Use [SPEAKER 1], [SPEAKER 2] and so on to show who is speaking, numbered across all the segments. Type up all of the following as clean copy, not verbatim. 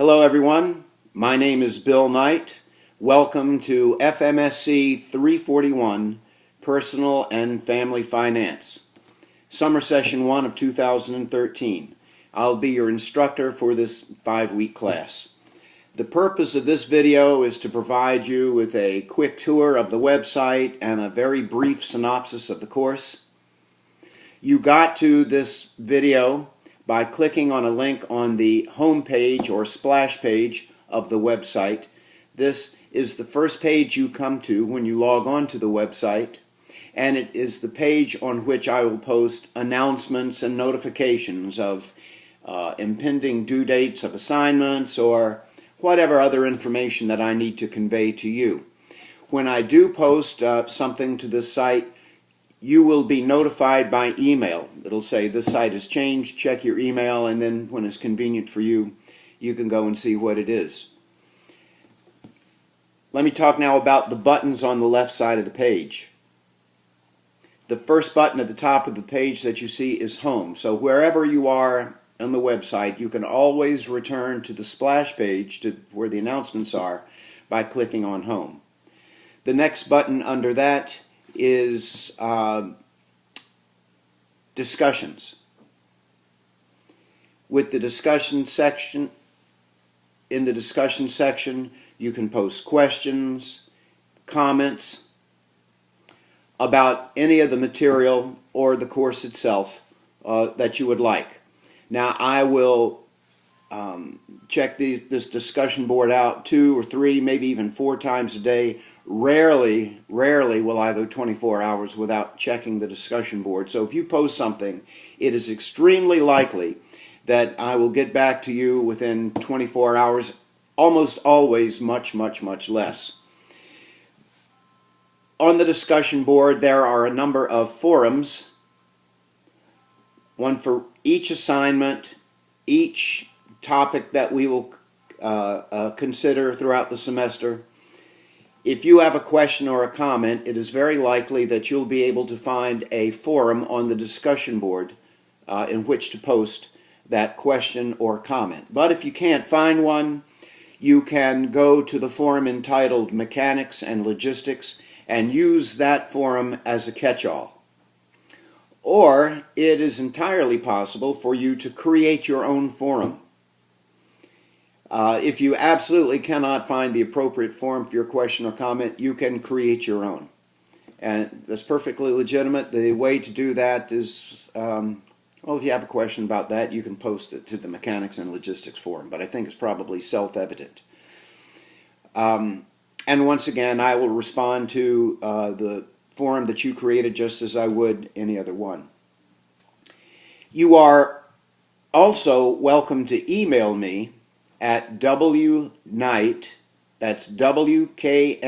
[SPEAKER 1] Hello everyone, my name is Bill Knight. Welcome to FMSC 341, Personal and Family Finance, Summer Session 1 of 2013. I'll be your instructor for this 5-week class. The purpose of this video is to provide you with a quick tour of the website and a very brief synopsis of the course. You got to this video by clicking on a link on the home page or splash page of the website. This is the first page you come to when you log on to the website, and it is the page on which I will post announcements and notifications of impending due dates of assignments or whatever other information that I need to convey to you. When I do post something to this site, you will be notified by email. It'll say this site has changed, check your email, and then when it's convenient for you, you can go and see what it is. Let me talk now about the buttons on the left side of the page. The first button at the top of the page that you see is Home. So wherever you are on the website, you can always return to the splash page to where the announcements are by clicking on Home. The next button under that is discussions. With the discussion section, in the discussion section, you can post questions, comments about any of the material or the course itself that you would like. Now, I will check this discussion board out 2 or 3, maybe even 4 times a day. Rarely will I go 24 hours without checking the discussion board. So if you post something, it is extremely likely that I will get back to you within 24 hours, almost always much less. On the discussion board, there are a number of forums, one for each assignment, each topic that we will consider throughout the semester. If you have a question or a comment, it is very likely that you'll be able to find a forum on the discussion board in which to post that question or comment. But if you can't find one, you can go to the forum entitled Mechanics and Logistics and use that forum as a catch-all. Or it is entirely possible for you to create your own forum. If you absolutely cannot find the appropriate forum for your question or comment, you can create your own. And that's perfectly legitimate. The way to do that is, well, if you have a question about that, you can post it to the Mechanics and Logistics forum, but I think it's probably self-evident. And once again, I will respond to the forum that you created just as I would any other one. You are also welcome to email me at wknight, that's WKNIGHT,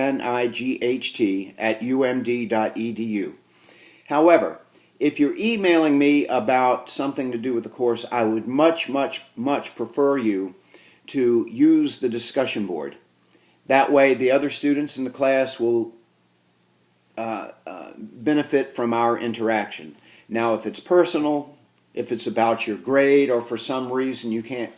[SPEAKER 1] at umd.edu. However, if you're emailing me about something to do with the course, I would much prefer you to use the discussion board. That way the other students in the class will benefit from our interaction. Now, if it's personal, if it's about your grade, or for some reason you can't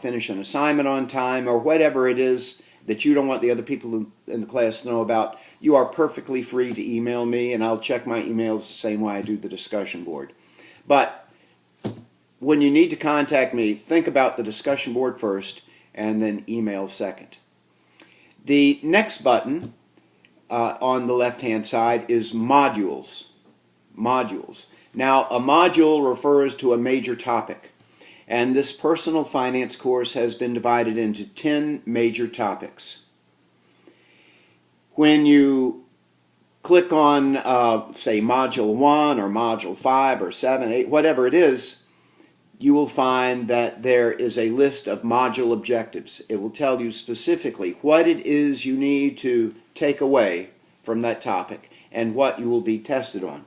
[SPEAKER 1] finish an assignment on time, or whatever it is that you don't want the other people in the class to know about, you are perfectly free to email me, and I'll check my emails the same way I do the discussion board. But when you need to contact me, think about the discussion board first, and then email second. The next button on the left-hand side is Modules. Modules. Now, a module refers to a major topic. And this personal finance course has been divided into 10 major topics. When you click on, say, Module 1 or Module 5 or 7, 8, whatever it is, you will find that there is a list of module objectives. It will tell you specifically what it is you need to take away from that topic and what you will be tested on.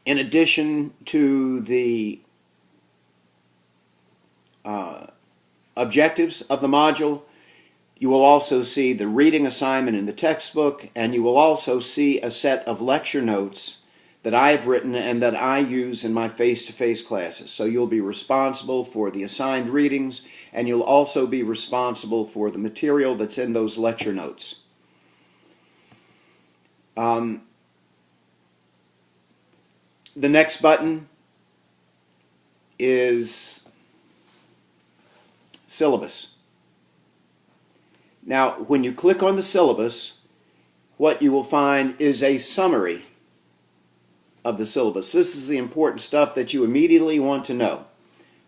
[SPEAKER 1] In addition to the objectives of the module, you will also see the reading assignment in the textbook, and you will also see a set of lecture notes that I have written and that I use in my face-to-face classes. So you'll be responsible for the assigned readings, and you'll also be responsible for the material that's in those lecture notes. The next button is syllabus. Now, when you click on the syllabus, what you will find is a summary of the syllabus. This is the important stuff that you immediately want to know.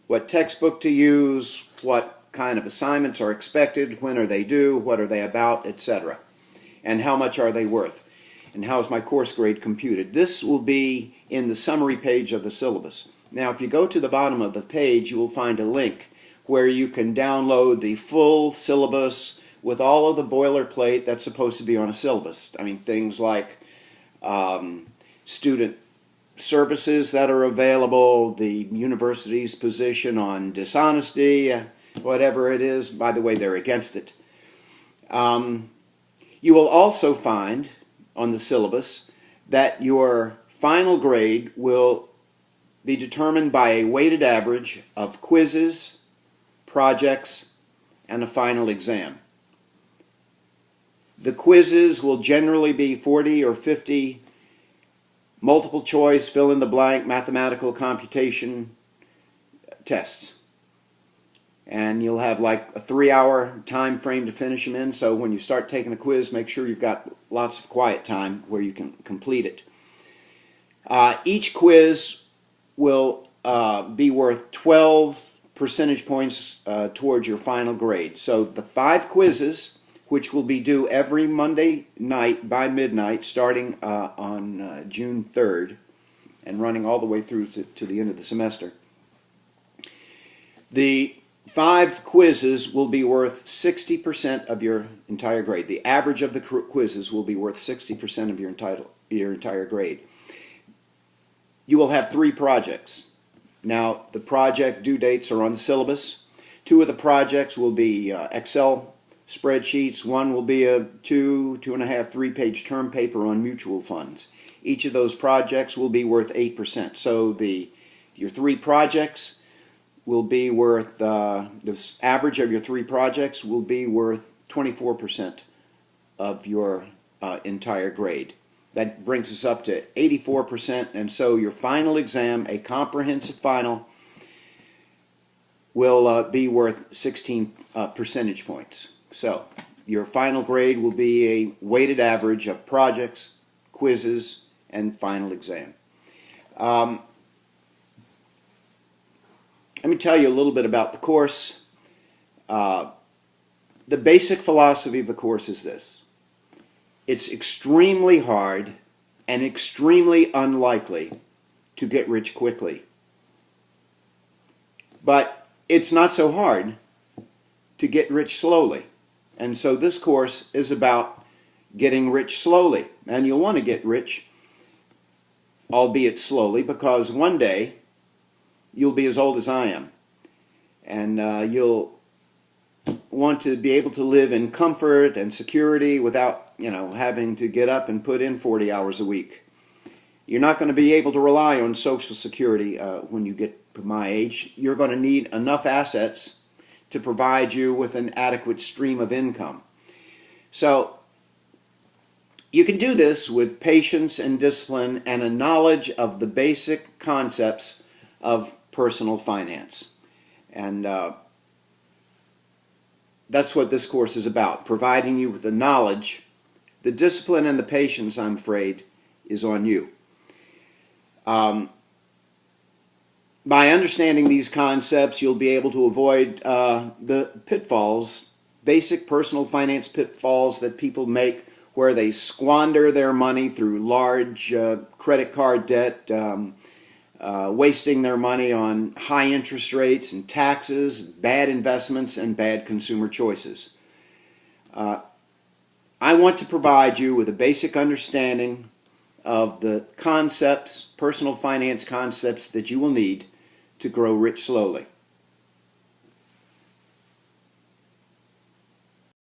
[SPEAKER 1] What textbook to use, what kind of assignments are expected, when are they due, what are they about, etc. And how much are they worth, and how is my course grade computed. This will be in the summary page of the syllabus. Now, if you go to the bottom of the page, you will find a link where you can download the full syllabus with all of the boilerplate that's supposed to be on a syllabus. I mean, things like student services that are available, the university's position on dishonesty, whatever it is. By the way, they're against it. You will also find on the syllabus that your final grade will be determined by a weighted average of quizzes, projects, and a final exam. The quizzes will generally be 40 or 50 multiple choice, fill in the blank, mathematical computation tests. And you'll have like a 3-hour time frame to finish them in, so when you start taking a quiz, make sure you've got lots of quiet time where you can complete it. Each quiz will be worth 12 percentage points towards your final grade. So the 5 quizzes, which will be due every Monday night by midnight, starting on June 3rd and running all the way through to the end of the semester. The 5 quizzes will be worth 60% of your entire grade. The average of the quizzes will be worth 60% of your entire grade. You will have 3 projects. Now, the project due dates are on the syllabus. 2 of the projects will be Excel spreadsheets. 1 will be a 2.5, 3-page term paper on mutual funds. Each of those projects will be worth 8%. So your 3 projects will be worth, the average of your 3 projects will be worth 24% of your entire grade. That brings us up to 84%, and so your final exam, a comprehensive final, will be worth 16 percentage points. So your final grade will be a weighted average of projects, quizzes, and final exam. Let me tell you a little bit about the course. The basic philosophy of the course is this. It's extremely hard and extremely unlikely to get rich quickly. But it's not so hard to get rich slowly. And so this course is about getting rich slowly. And you'll want to get rich, albeit slowly, because one day you'll be as old as I am. And you'll want to be able to live in comfort and security without, having to get up and put in 40 hours a week. You're not going to be able to rely on Social Security when you get to my age. You're going to need enough assets to provide you with an adequate stream of income. So you can do this with patience and discipline and a knowledge of the basic concepts of personal finance. And that's what this course is about, providing you with the knowledge. The discipline and the patience, I'm afraid, is on you. By understanding these concepts, you'll be able to avoid the pitfalls, basic personal finance pitfalls that people make, where they squander their money through large credit card debt, wasting their money on high interest rates and taxes, bad investments, and bad consumer choices. I want to provide you with a basic understanding of the concepts, personal finance concepts that you will need to grow rich slowly.